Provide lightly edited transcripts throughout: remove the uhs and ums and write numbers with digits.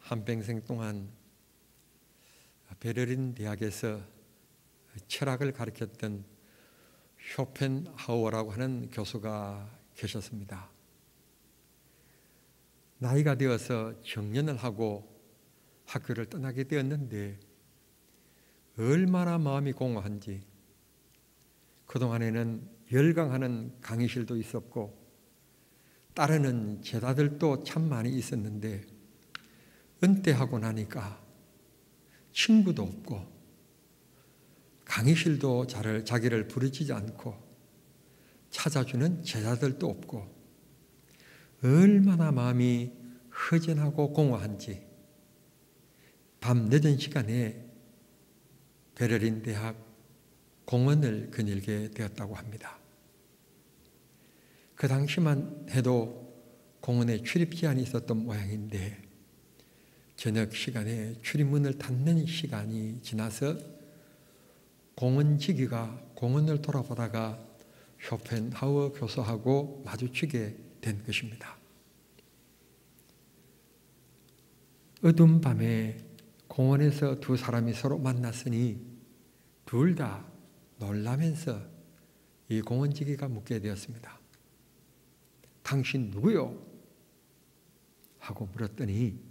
한평생 동안 베를린 대학에서 철학을 가르쳤던 쇼펜하우어라고 하는 교수가 계셨습니다. 나이가 되어서 정년을 하고 학교를 떠나게 되었는데 얼마나 마음이 공허한지, 그동안에는 열광하는 강의실도 있었고 따르는 제자들도 참 많이 있었는데 은퇴하고 나니까 친구도 없고 강의실도 자기를 부르짖지 않고 찾아주는 제자들도 없고 얼마나 마음이 허전하고 공허한지 밤 늦은 시간에 베를린 대학 공원을 거닐게 되었다고 합니다. 그 당시만 해도 공원에 출입 제한이 있었던 모양인데 저녁 시간에 출입문을 닫는 시간이 지나서 공원 지기가 공원을 돌아보다가 쇼펜하우어 교수하고 마주치게 된 것입니다. 어두운 밤에 공원에서 두 사람이 서로 만났으니 둘 다 놀라면서 이 공원지기가 묻게 되었습니다. 당신 누구요? 하고 물었더니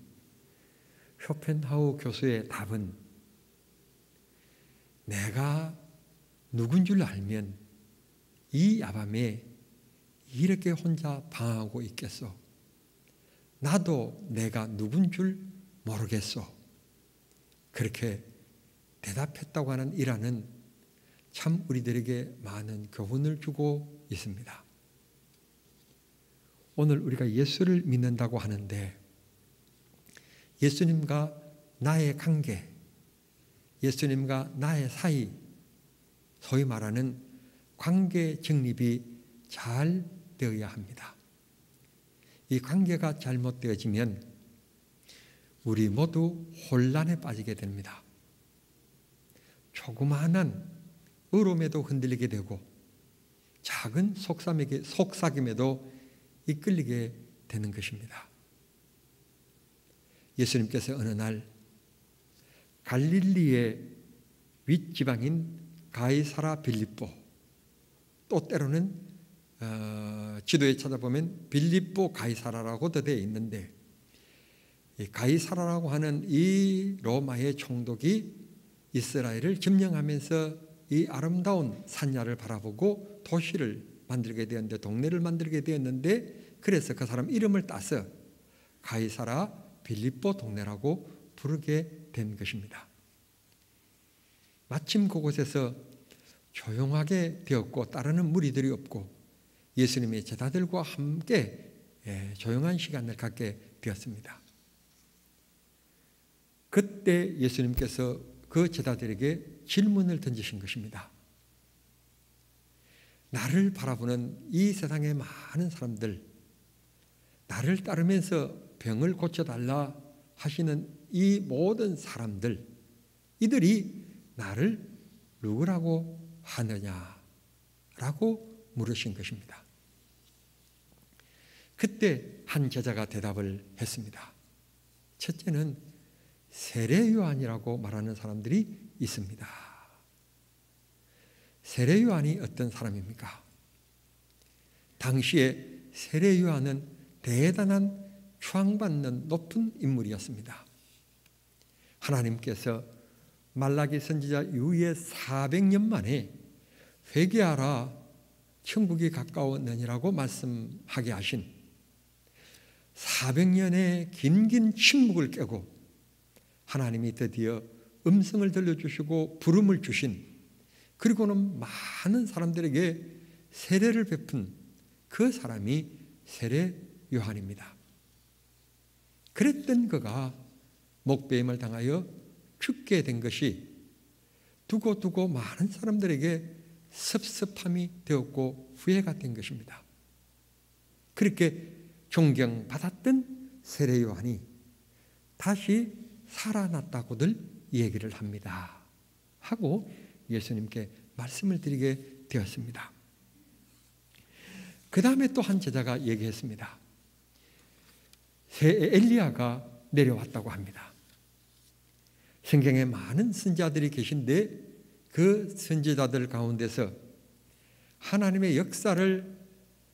쇼펜하우어 교수의 답은 내가 누군 줄 알면 이 야밤에 이렇게 혼자 방황하고 있겠소. 나도 내가 누군 줄 모르겠소. 그렇게 대답했다고 하는 일화는 참 우리들에게 많은 교훈을 주고 있습니다. 오늘 우리가 예수를 믿는다고 하는데 예수님과 나의 관계, 예수님과 나의 사이, 소위 말하는 관계 정립이 잘 되어야 합니다. 이 관계가 잘못되어지면 우리 모두 혼란에 빠지게 됩니다. 조그마한 의로움에도 흔들리게 되고 작은 속삭임에도 이끌리게 되는 것입니다. 예수님께서 어느 날 갈릴리의 윗지방인 가이사라 빌립보, 또 때로는 지도에 찾아보면 빌립보 가이사라라고도 되어 있는데 이 가이사라라고 하는 이 로마의 총독이 이스라엘을 점령하면서 이 아름다운 산야를 바라보고 도시를 만들게 되었는데, 동네를 만들게 되었는데, 그래서 그 사람 이름을 따서 가이사라 빌립보 동네라고 부르게 된 것입니다. 마침 그곳에서 조용하게 되었고 따르는 무리들이 없고 예수님의 제자들과 함께 조용한 시간을 갖게 되었습니다. 그때 예수님께서 그 제자들에게 질문을 던지신 것입니다. 나를 바라보는 이 세상의 많은 사람들, 나를 따르면서 병을 고쳐달라 하시는 이 모든 사람들, 이들이 나를 누구라고 하느냐라고 물으신 것입니다. 그때 한 제자가 대답을 했습니다. 첫째는 세례 요한이라고 말하는 사람들이 있습니다. 세례 요한이 어떤 사람입니까? 당시에 세례 요한은 대단한 추앙받는 높은 인물이었습니다. 하나님께서 말라기 선지자 이후에 400년 만에 회개하라, 천국이 가까웠느니라고 말씀하게 하신 400년의 긴 침묵을 깨고 하나님이 드디어 음성을 들려주시고 부름을 주신, 그리고는 많은 사람들에게 세례를 베푼 그 사람이 세례 요한입니다. 그랬던 그가 목배임을 당하여 죽게 된 것이 두고두고 많은 사람들에게 섭섭함이 되었고 후회가 된 것입니다. 그렇게 존경받았던 세례 요한이 다시 살아났다고들 얘기를 합니다. 하고 예수님께 말씀을 드리게 되었습니다. 그 다음에 또 한 제자가 얘기했습니다. 엘리야가 내려왔다고 합니다. 성경에 많은 선지자들이 계신데 그 선지자들 가운데서 하나님의 역사를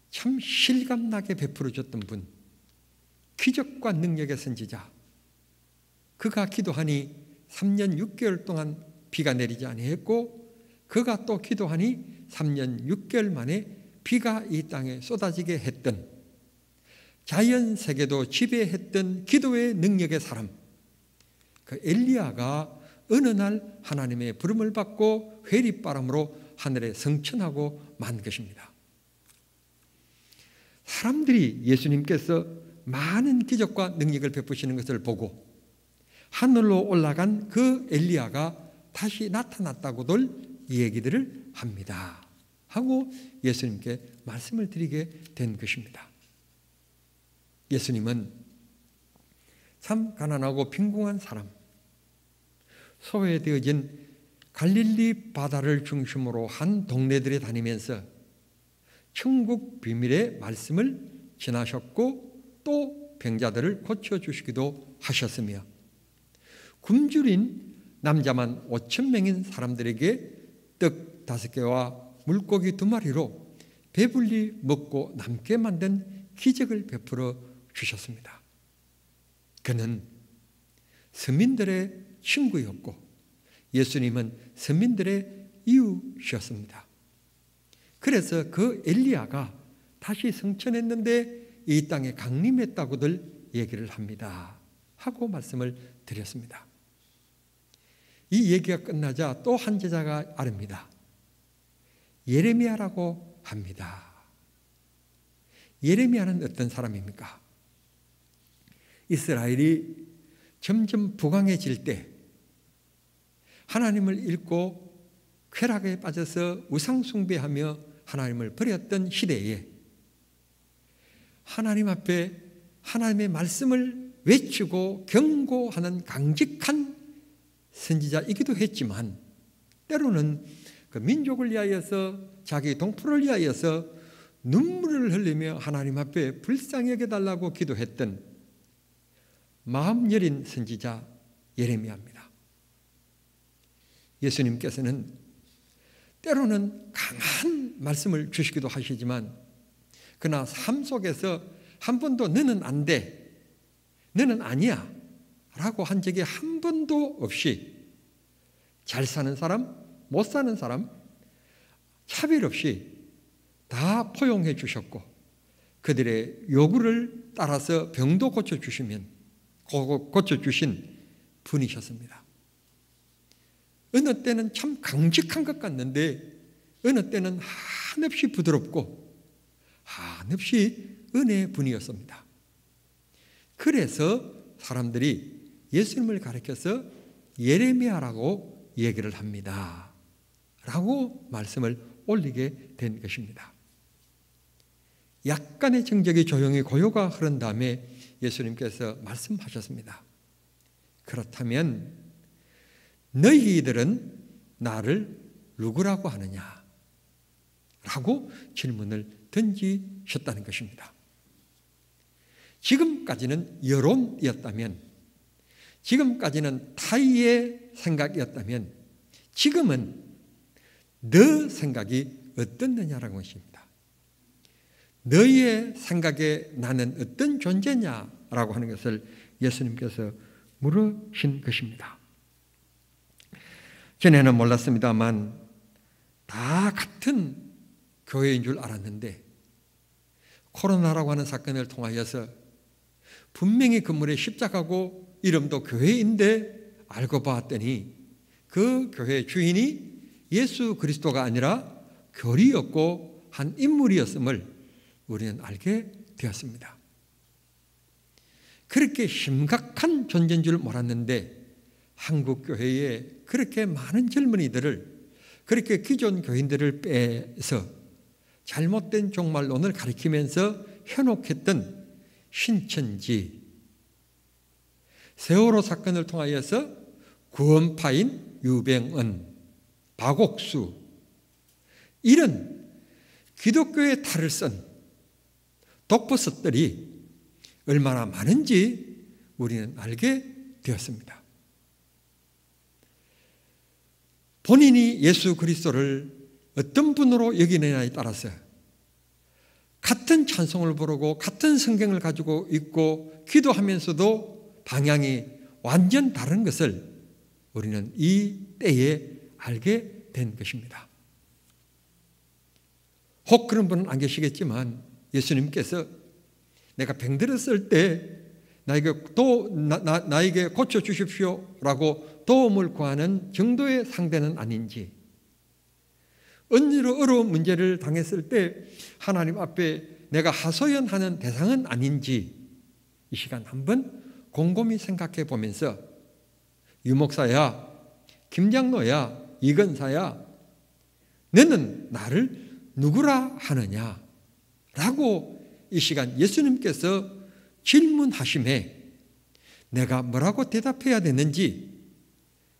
참 실감나게 베풀어 줬던 분, 기적과 능력의 선지자, 그가 기도하니 3년 6개월 동안 비가 내리지 아니했고 그가 또 기도하니 3년 6개월 만에 비가 이 땅에 쏟아지게 했던, 자연 세계도 지배했던 기도의 능력의 사람, 그 엘리야가 어느 날 하나님의 부름을 받고 회리바람으로 하늘에 성천하고 만 것입니다. 사람들이 예수님께서 많은 기적과 능력을 베푸시는 것을 보고 하늘로 올라간 그 엘리야가 다시 나타났다고들 얘기들을 합니다. 하고 예수님께 말씀을 드리게 된 것입니다. 예수님은 참 가난하고 빈궁한 사람, 소외되어진 갈릴리 바다를 중심으로 한 동네들에 다니면서 천국 비밀의 말씀을 전하셨고 또 병자들을 고쳐주시기도 하셨으며 굶주린 남자만 5,000명인 사람들에게 떡 5개와 물고기 2마리로 배불리 먹고 남게 만든 기적을 베풀어 주셨습니다. 그는 서민들의 친구였고 예수님은 서민들의 이웃이었습니다. 그래서 그 엘리야가 다시 성천했는데 이 땅에 강림했다고들 얘기를 합니다. 하고 말씀을 드렸습니다. 이 얘기가 끝나자 또 한 제자가 아릅니다. 예레미야라고 합니다. 예레미야는 어떤 사람입니까? 이스라엘이 점점 부강해질 때 하나님을 잃고 쾌락에 빠져서 우상 숭배하며 하나님을 버렸던 시대에 하나님 앞에 하나님의 말씀을 외치고 경고하는 강직한 선지자이기도 했지만 때로는 그 민족을 위하여서 자기 동포를 위하여서 눈물을 흘리며 하나님 앞에 불쌍히 여겨달라고 기도했던 마음 여린 선지자 예레미야입니다. 예수님께서는 때로는 강한 말씀을 주시기도 하시지만 그러나 삶 속에서 한 번도 너는 안 돼, 너는 아니야 라고 한 적이 한 번도 없이 잘 사는 사람, 못 사는 사람 차별 없이 다 포용해 주셨고 그들의 요구를 따라서 병도 고쳐주시면 고쳐주신 분이셨습니다. 어느 때는 참 강직한 것 같는데 어느 때는 한없이 부드럽고 한없이 은혜의 분이었습니다. 그래서 사람들이 예수님을 가리켜서 예레미야라고 얘기를 합니다. 라고 말씀을 올리게 된 것입니다. 약간의 정적이 조용히 고요가 흐른 다음에 예수님께서 말씀하셨습니다. 그렇다면 너희들은 나를 누구라고 하느냐? 라고 질문을 던지셨다는 것입니다. 지금까지는 여론이었다면, 지금까지는 타의의 생각이었다면 지금은 너 생각이 어떻느냐라는 것입니다. 너희의 생각에 나는 어떤 존재냐라고 하는 것을 예수님께서 물으신 것입니다. 전에는 몰랐습니다만 다 같은 교회인 줄 알았는데 코로나라고 하는 사건을 통하여서 분명히 건물에 십자가고 이름도 교회인데 알고 봤더니 그 교회 주인이 예수 그리스도가 아니라 교리였고 한 인물이었음을 우리는 알게 되었습니다. 그렇게 심각한 존재인 줄 몰랐는데 한국 교회에 그렇게 많은 젊은이들을, 그렇게 기존 교인들을 빼서 잘못된 종말론을 가리키면서 현혹했던 신천지, 세월호 사건을 통하여서 구원파인 유병언, 박옥수, 이런 기독교의 탈을 쓴 독버섯들이 얼마나 많은지 우리는 알게 되었습니다. 본인이 예수 그리스도를 어떤 분으로 여기느냐에 따라서 같은 찬송을 부르고 같은 성경을 가지고 있고 기도하면서도 방향이 완전 다른 것을 우리는 이 때에 알게 된 것입니다. 혹 그런 분은 안 계시겠지만 예수님께서 내가 병들었을 때 나에게 고쳐주십시오라고 도움을 구하는 정도의 상대는 아닌지, 언제로 어려운 문제를 당했을 때 하나님 앞에 내가 하소연하는 대상은 아닌지 이 시간 한번 곰곰이 생각해 보면서 유목사야, 김장로야, 이건사야, 너는 나를 누구라 하느냐? 라고 이 시간 예수님께서 질문하심에 내가 뭐라고 대답해야 되는지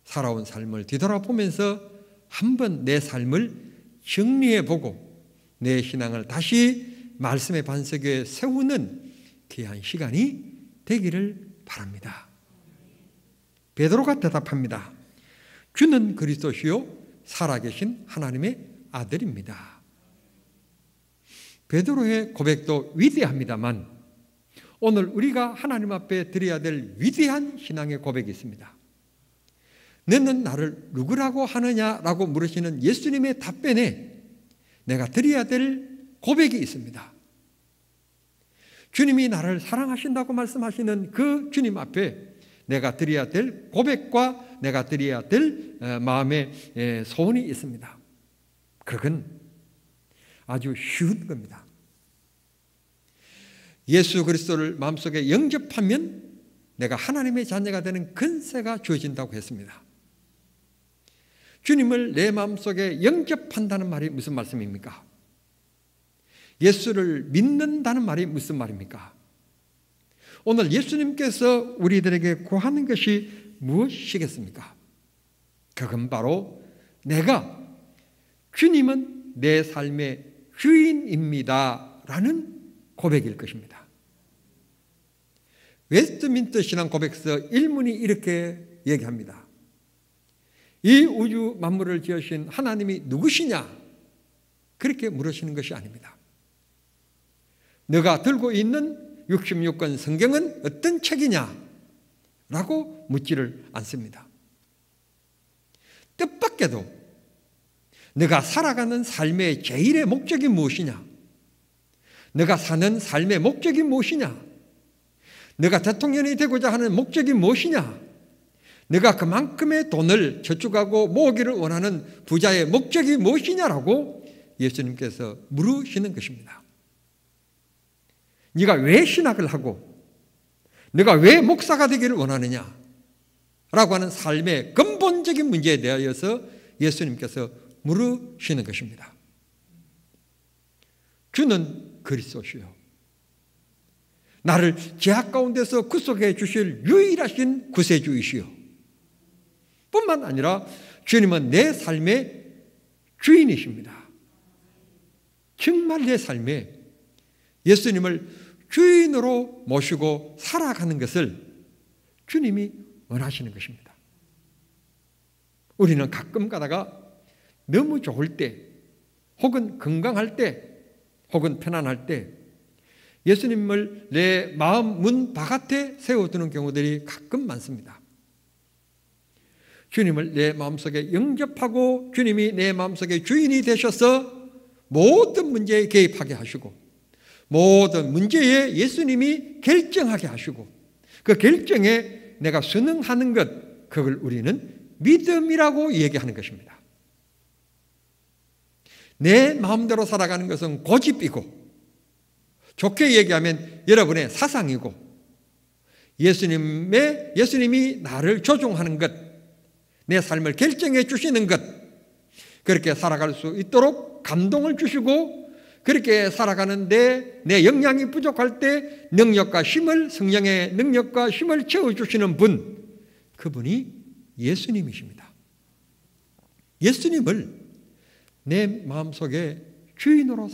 살아온 삶을 뒤돌아보면서 한번 내 삶을 정리해보고 내 신앙을 다시 말씀의 반석 위에 세우는 귀한 시간이 되기를 바랍니다. 베드로가 대답합니다. 주는 그리스도시요 살아계신 하나님의 아들입니다. 베드로의 고백도 위대합니다만 오늘 우리가 하나님 앞에 드려야 될 위대한 신앙의 고백이 있습니다. 너는 나를 누구라고 하느냐라고 물으시는 예수님의 답변에 내가 드려야 될 고백이 있습니다. 주님이 나를 사랑하신다고 말씀하시는 그 주님 앞에 내가 드려야 될 고백과 내가 드려야 될 마음의 소원이 있습니다. 그건 아주 쉬운 겁니다. 예수 그리스도를 마음속에 영접하면 내가 하나님의 자녀가 되는 권세가 주어진다고 했습니다. 주님을 내 마음속에 영접한다는 말이 무슨 말씀입니까? 예수를 믿는다는 말이 무슨 말입니까? 오늘 예수님께서 우리들에게 구하는 것이 무엇이겠습니까? 그건 바로 내가 주님은 내 삶의 주인입니다 라는 고백일 것입니다. 웨스트민스터 신앙 고백서 1문이 이렇게 얘기합니다. 이 우주 만물을 지으신 하나님이 누구시냐? 그렇게 물으시는 것이 아닙니다. 너가 들고 있는 66권 성경은 어떤 책이냐? 라고 묻지를 않습니다. 뜻밖에도 너가 살아가는 삶의 제일의 목적이 무엇이냐? 너가 사는 삶의 목적이 무엇이냐? 너가 대통령이 되고자 하는 목적이 무엇이냐? 너가 그만큼의 돈을 저축하고 모으기를 원하는 부자의 목적이 무엇이냐라고 예수님께서 물으시는 것입니다. 네가 왜 신학을 하고 네가 왜 목사가 되기를 원하느냐? 라고 하는 삶의 근본적인 문제에 대하여서 예수님께서 물으시는 것입니다. 주는 그리스도시요 나를 죄악 가운데서 구속해 주실 유일하신 구세주이시요 뿐만 아니라 주님은 내 삶의 주인이십니다. 정말 내 삶에 예수님을 주인으로 모시고 살아가는 것을 주님이 원하시는 것입니다. 우리는 가끔 가다가 너무 좋을 때 혹은 건강할 때 혹은 편안할 때 예수님을 내 마음 문 바깥에 세워두는 경우들이 가끔 많습니다. 주님을 내 마음속에 영접하고 주님이 내 마음속에 주인이 되셔서 모든 문제에 개입하게 하시고 모든 문제에 예수님이 결정하게 하시고 그 결정에 내가 순응하는 것, 그걸 우리는 믿음이라고 얘기하는 것입니다. 내 마음대로 살아가는 것은 고집이고 좋게 얘기하면 여러분의 사상이고 예수님이 나를 조종하는 것, 내 삶을 결정해 주시는 것, 그렇게 살아갈 수 있도록 감동을 주시고 그렇게 살아가는데 내 역량이 부족할 때 능력과 힘을, 성령의 능력과 힘을 채워주시는 분, 그분이 예수님이십니다. 예수님을 내 마음속에 주인으로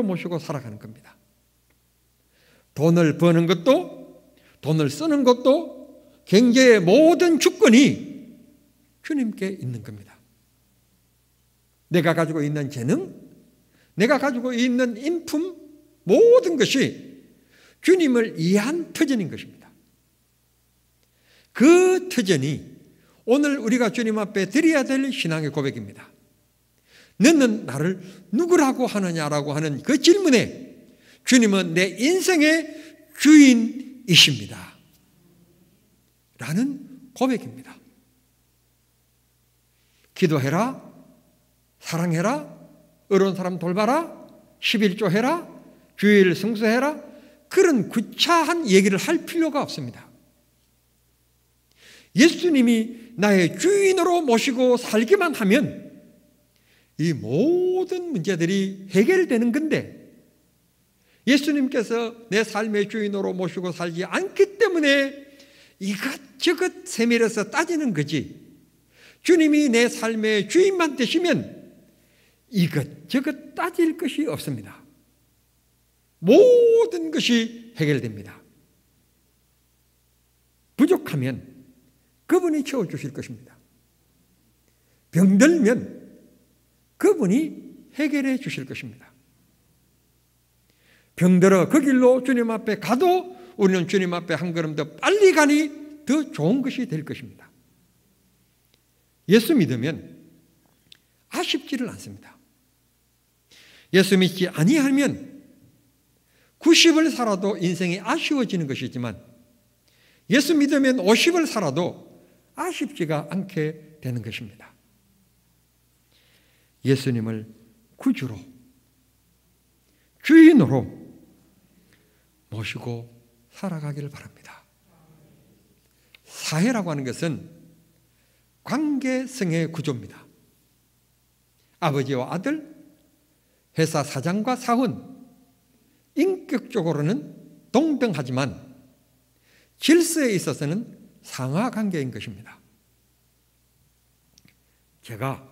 모시고 살아가는 겁니다. 돈을 버는 것도 돈을 쓰는 것도 경제의 모든 주권이 주님께 있는 겁니다. 내가 가지고 있는 재능, 내가 가지고 있는 인품, 모든 것이 주님을 위한 터전인 것입니다. 그 터전이 오늘 우리가 주님 앞에 드려야 될 신앙의 고백입니다. 너는 나를 누구라고 하느냐라고 하는 그 질문에 주님은 내 인생의 주인이십니다 라는 고백입니다. 기도해라, 사랑해라, 어려운 사람 돌봐라, 11조 해라, 주일 성수해라, 그런 구차한 얘기를 할 필요가 없습니다. 예수님이 나의 주인으로 모시고 살기만 하면 이 모든 문제들이 해결되는 건데, 예수님께서 내 삶의 주인으로 모시고 살지 않기 때문에 이것저것 세밀해서 따지는 거지, 주님이 내 삶의 주인만 되시면 이것저것 따질 것이 없습니다. 모든 것이 해결됩니다. 부족하면 그분이 채워주실 것입니다. 병들면 그분이 해결해 주실 것입니다. 병들어 그 길로 주님 앞에 가도 우리는 주님 앞에 한 걸음 더 빨리 가니 더 좋은 것이 될 것입니다. 예수 믿으면 아쉽지를 않습니다. 예수 믿지 아니하면 90을 살아도 인생이 아쉬워지는 것이지만 예수 믿으면 50을 살아도 아쉽지가 않게 되는 것입니다. 예수님을 구주로, 주인으로 모시고 살아가기를 바랍니다. 사회라고 하는 것은 관계성의 구조입니다. 아버지와 아들, 회사 사장과 사원, 인격적으로는 동등하지만 질서에 있어서는 상하 관계인 것입니다. 제가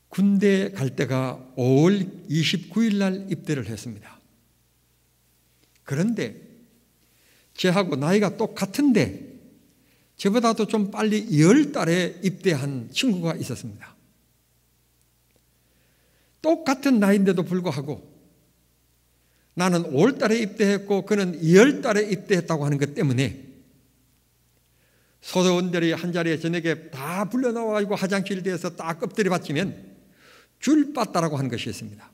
군대 갈 때가 5월 29일 날 입대를 했습니다. 그런데 저하고 나이가 똑같은데 저보다도 좀 빨리 10달에 입대한 친구가 있었습니다. 똑같은 나이인데도 불구하고 나는 5월달에 입대했고 그는 2월달에 입대했다고 하는 것 때문에 소대원들이 한자리에 저녁에 다 불려나와가지고 화장실 뒤에서 딱 엎드려 받치면 줄빠따라고 하는 것이 있습니다.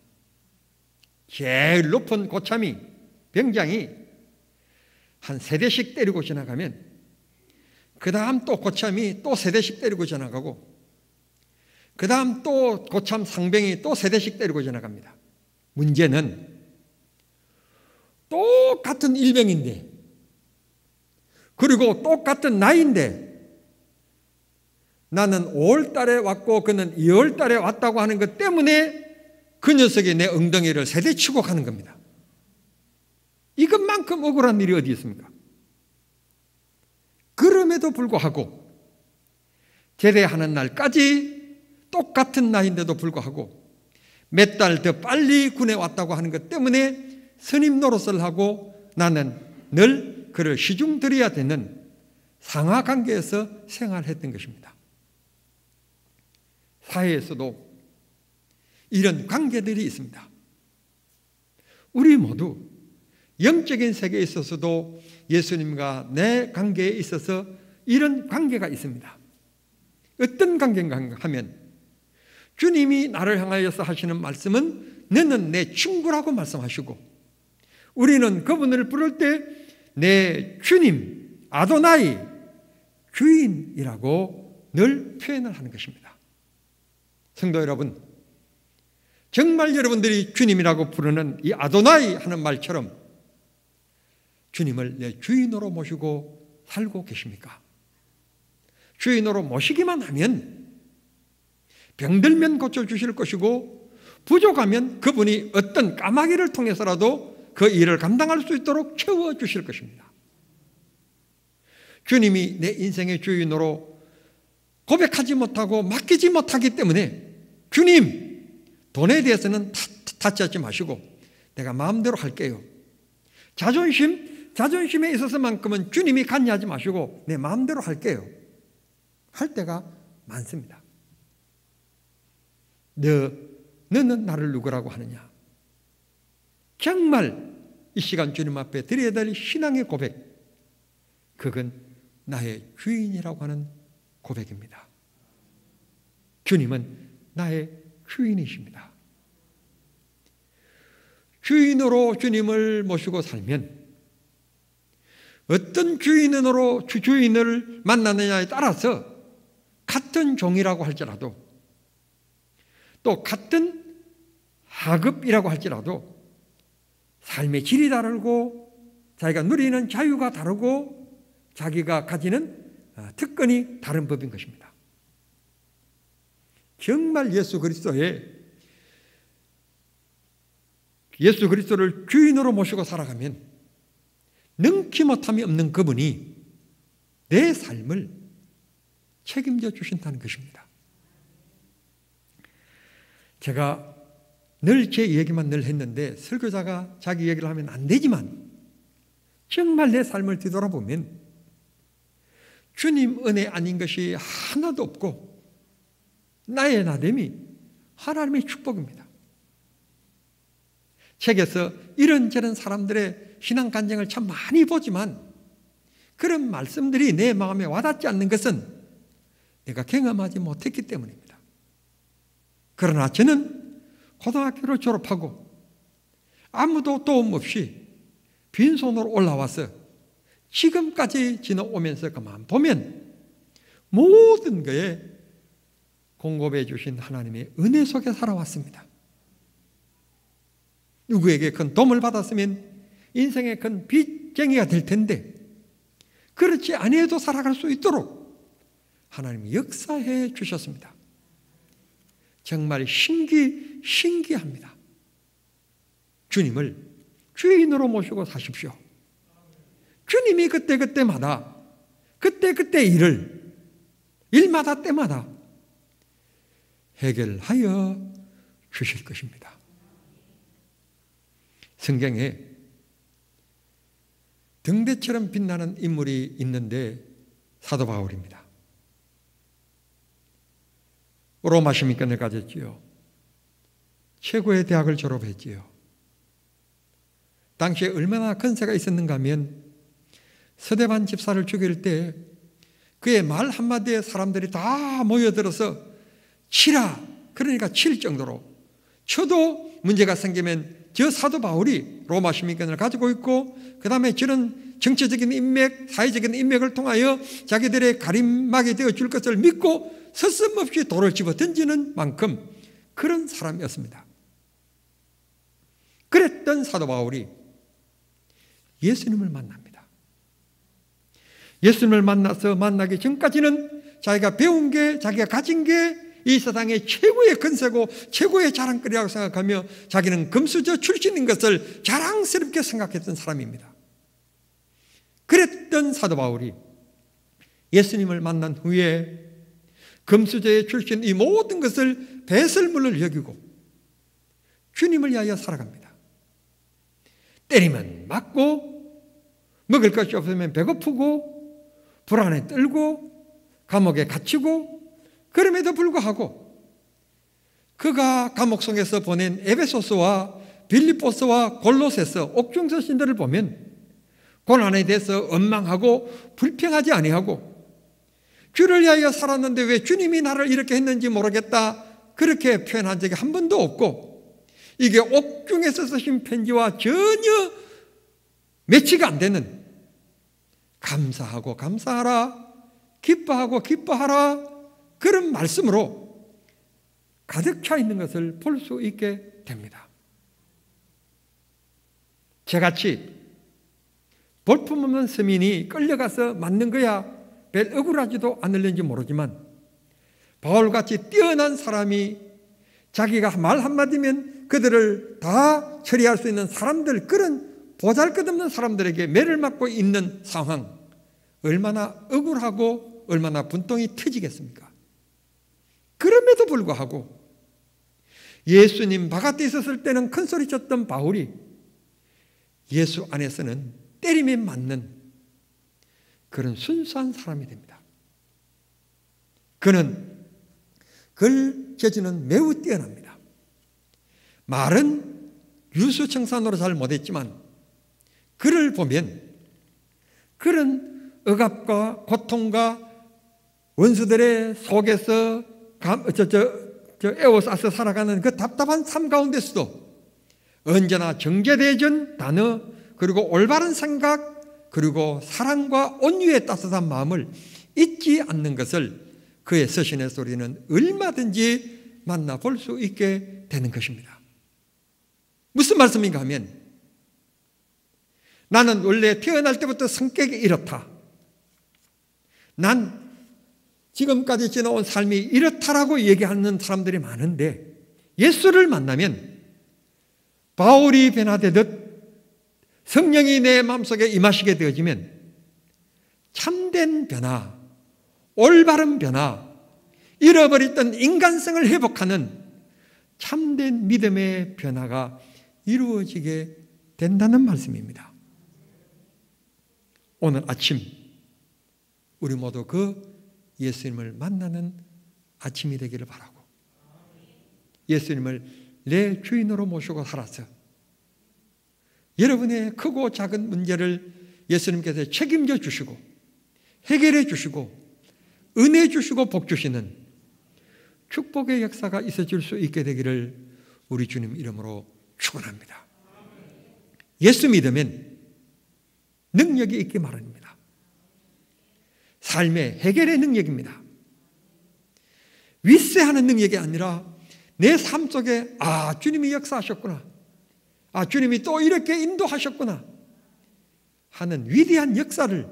제일 높은 고참이, 병장이 한 3대씩 때리고 지나가면 그 다음 또 고참이 또 3대씩 때리고 지나가고 그 다음 또 고참 상병이 또 3대씩 때리고 지나갑니다. 문제는 똑같은 일병인데 그리고 똑같은 나이인데 나는 5월 달에 왔고 그는 2월 달에 왔다고 하는 것 때문에 그 녀석이 내 엉덩이를 3대 치고 가는 겁니다. 이것만큼 억울한 일이 어디 있습니까? 그럼에도 불구하고 제대하는 날까지 똑같은 나이인데도 불구하고 몇 달 더 빨리 군에 왔다고 하는 것 때문에 선임 노릇을 하고 나는 늘 그를 시중 드려야 되는 상하 관계에서 생활했던 것입니다. 사회에서도 이런 관계들이 있습니다. 우리 모두 영적인 세계에 있어서도 예수님과 내 관계에 있어서 이런 관계가 있습니다. 어떤 관계인가 하면 주님이 나를 향하여서 하시는 말씀은 너는 내 친구라고 말씀하시고 우리는 그분을 부를 때 내 주님, 아도나이, 주인이라고 늘 표현을 하는 것입니다. 성도 여러분, 정말 여러분들이 주님이라고 부르는 이 아도나이 하는 말처럼 주님을 내 주인으로 모시고 살고 계십니까? 주인으로 모시기만 하면 병들면 고쳐주실 것이고 부족하면 그분이 어떤 까마귀를 통해서라도 그 일을 감당할 수 있도록 채워주실 것입니다. 주님이 내 인생의 주인으로 고백하지 못하고 맡기지 못하기 때문에 주님, 돈에 대해서는 타치하지 마시고 내가 마음대로 할게요. 자존심에 있어서만큼은 주님이 관여하지 마시고 내 마음대로 할게요. 할 때가 많습니다. 너는 나를 누구라고 하느냐? 정말 이 시간 주님 앞에 드려야 될 신앙의 고백, 그건 나의 주인이라고 하는 고백입니다. 주님은 나의 주인이십니다. 주인으로 주님을 모시고 살면 어떤 주인을 만나느냐에 따라서 같은 종이라고 할지라도 또 같은 하급이라고 할지라도 삶의 질이 다르고 자기가 누리는 자유가 다르고 자기가 가지는 특권이 다른 법인 것입니다. 정말 예수 그리스도를 주인으로 모시고 살아가면 능치 못함이 없는 그분이 내 삶을 책임져 주신다는 것입니다. 제가 늘 제 얘기만 늘 했는데 설교자가 자기 얘기를 하면 안 되지만 정말 내 삶을 뒤돌아보면 주님 은혜 아닌 것이 하나도 없고 나의 나됨이 하나님의 축복입니다. 책에서 이런저런 사람들의 신앙 간증을 참 많이 보지만 그런 말씀들이 내 마음에 와닿지 않는 것은 내가 경험하지 못했기 때문입니다. 그러나 저는 고등학교를 졸업하고 아무도 도움 없이 빈손으로 올라와서 지금까지 지나오면서 그만 보면 모든 것에 공급해 주신 하나님의 은혜 속에 살아왔습니다. 누구에게 큰 도움을 받았으면 인생의 큰 빚쟁이가 될 텐데 그렇지 아니해도 살아갈 수 있도록 하나님이 역사해 주셨습니다. 정말 신기합니다. 주님을 주인으로 모시고 사십시오. 주님이 그때마다 일을 일마다 때마다 해결하여 주실 것입니다. 성경에 등대처럼 빛나는 인물이 있는데 사도 바울입니다. 로마 시민권을 가졌지요. 최고의 대학을 졸업했지요. 당시에 얼마나 권세가 있었는가 하면 서대반 집사를 죽일 때 그의 말 한마디에 사람들이 다 모여들어서 치라, 그러니까 칠 정도로 쳐도 문제가 생기면 저 사도 바울이 로마 시민권을 가지고 있고 그 다음에 저런 정치적인 인맥, 사회적인 인맥을 통하여 자기들의 가림막이 되어줄 것을 믿고 서슴없이 돌을 집어 던지는 만큼 그런 사람이었습니다. 그랬던 사도 바울이 예수님을 만납니다. 예수님을 만나기 전까지는 자기가 배운 게, 자기가 가진 게 이 세상의 최고의 권세고 최고의 자랑거리라고 생각하며 자기는 금수저 출신인 것을 자랑스럽게 생각했던 사람입니다. 그랬던 사도 바울이 예수님을 만난 후에 금수저의 출신 이 모든 것을 배설물을 여기고 주님을 위하여 살아갑니다. 때리면 맞고 먹을 것이 없으면 배고프고 불안에 떨고 감옥에 갇히고 그럼에도 불구하고 그가 감옥성에서 보낸 에베소서와 빌립보서와 골로새서 옥중서 신들을 보면 고난에 대해서 원망하고 불평하지 아니하고 주를 위하여 살았는데 왜 주님이 나를 이렇게 했는지 모르겠다 그렇게 표현한 적이 한 번도 없고 이게 옥중에서 쓰신 편지와 전혀 매치가 안 되는 감사하고 감사하라 기뻐하고 기뻐하라 그런 말씀으로 가득 차 있는 것을 볼 수 있게 됩니다. 저같이 볼품없는 서민이 끌려가서 맞는 거야 별 억울하지도 않을는지 모르지만 바울같이 뛰어난 사람이 자기가 말 한마디면 그들을 다 처리할 수 있는 사람들, 그런 보잘것없는 사람들에게 매를 맞고 있는 상황, 얼마나 억울하고 얼마나 분통이 터지겠습니까? 그럼에도 불구하고 예수님 바깥에 있었을 때는 큰 소리 쳤던 바울이 예수 안에서는 때림에 맞는 그런 순수한 사람이 됩니다. 그는 글 재주는 매우 뛰어납니다. 말은 유수청산으로 잘 못했지만 글을 보면 그런 억압과 고통과 원수들의 속에서 에워싸서 살아가는 그 답답한 삶 가운데서도 언제나 정제되어진 단어, 그리고 올바른 생각, 그리고 사랑과 온유의 따뜻한 마음을 잊지 않는 것을 그의 서신에서 우리는 얼마든지 만나볼 수 있게 되는 것입니다. 무슨 말씀인가 하면, 나는 원래 태어날 때부터 성격이 이렇다, 난 지금까지 지나온 삶이 이렇다라고 얘기하는 사람들이 많은데, 예수를 만나면 바울이 변화되듯 성령이 내 마음속에 임하시게 되어지면 참된 변화, 올바른 변화, 잃어버렸던 인간성을 회복하는 참된 믿음의 변화가 이루어지게 된다는 말씀입니다. 오늘 아침 우리 모두 그 예수님을 만나는 아침이 되기를 바라고, 예수님을 내 주인으로 모시고 살아서 여러분의 크고 작은 문제를 예수님께서 책임져 주시고 해결해 주시고 은혜 주시고 복 주시는 축복의 역사가 있어질 수 있게 되기를 우리 주님 이름으로 축원합니다. 예수 믿으면 능력이 있기 마련입니다. 삶의 해결의 능력입니다. 윗세하는 능력이 아니라 내 삶 속에 주님이 역사하셨구나, 주님이 또 이렇게 인도하셨구나 하는 위대한 역사를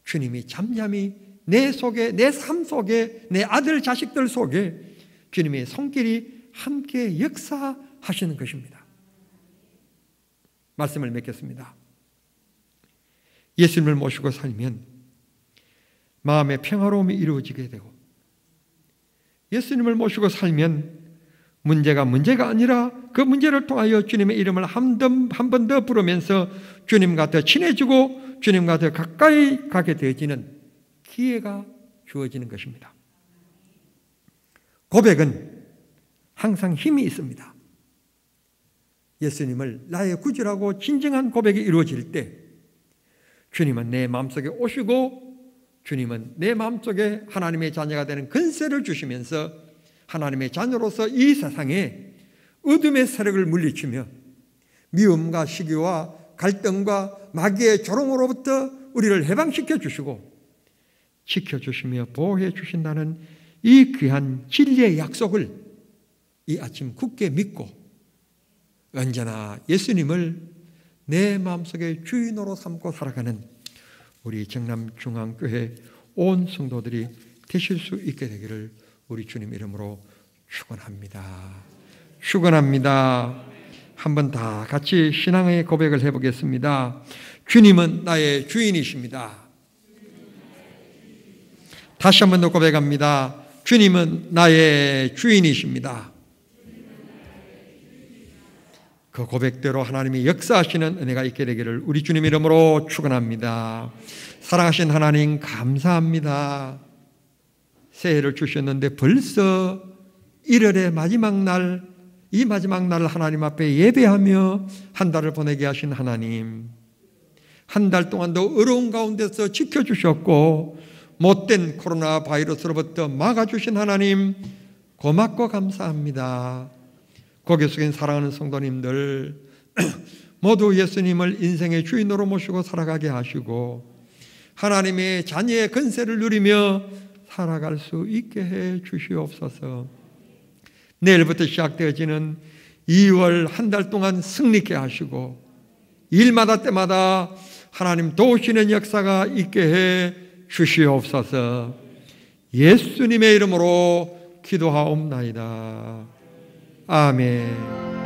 주님이 잠잠히 내 속에, 내 삶 속에, 내 아들 자식들 속에 주님의 손길이 함께 역사하시는 것입니다. 말씀을 맺겠습니다. 예수님을 모시고 살면 마음의 평화로움이 이루어지게 되고, 예수님을 모시고 살면 문제가 아니라 그 문제를 통하여 주님의 이름을 한 번 더 부르면서 주님과 더 친해지고 주님과 더 가까이 가게 되어지는 기회가 주어지는 것입니다. 고백은 항상 힘이 있습니다. 예수님을 나의 구주라고 진정한 고백이 이루어질 때 주님은 내 마음속에 오시고, 주님은 내 마음속에 하나님의 자녀가 되는 권세를 주시면서 하나님의 자녀로서 이 세상에 어둠의 세력을 물리치며 미움과 시기와 갈등과 마귀의 조롱으로부터 우리를 해방시켜 주시고 지켜주시며 보호해 주신다는 이 귀한 진리의 약속을 이 아침 굳게 믿고 언제나 예수님을 내 마음속에 주인으로 삼고 살아가는 우리 정남중앙교회 온 성도들이 되실 수 있게 되기를 우리 주님 이름으로 축원합니다. 축원합니다. 한번 다 같이 신앙의 고백을 해보겠습니다. 주님은 나의 주인이십니다. 다시 한번 더 고백합니다. 주님은 나의 주인이십니다. 그 고백대로 하나님이 역사하시는 은혜가 있게 되기를 우리 주님 이름으로 축원합니다. 사랑하신 하나님 감사합니다. 새해를 주셨는데 벌써 1월의 마지막 날, 이 마지막 날 하나님 앞에 예배하며 한 달을 보내게 하신 하나님, 한 달 동안도 어려운 가운데서 지켜주셨고 못된 코로나 바이러스로부터 막아주신 하나님 고맙고 감사합니다. 고개 숙인 사랑하는 성도님들 모두 예수님을 인생의 주인으로 모시고 살아가게 하시고 하나님의 자녀의 권세를 누리며 살아갈 수 있게 해 주시옵소서. 내일부터 시작되어지는 2월 한 달 동안 승리케 하시고 일마다 때마다 하나님 도우시는 역사가 있게 해 주시옵소서. 예수님의 이름으로 기도하옵나이다. 아멘.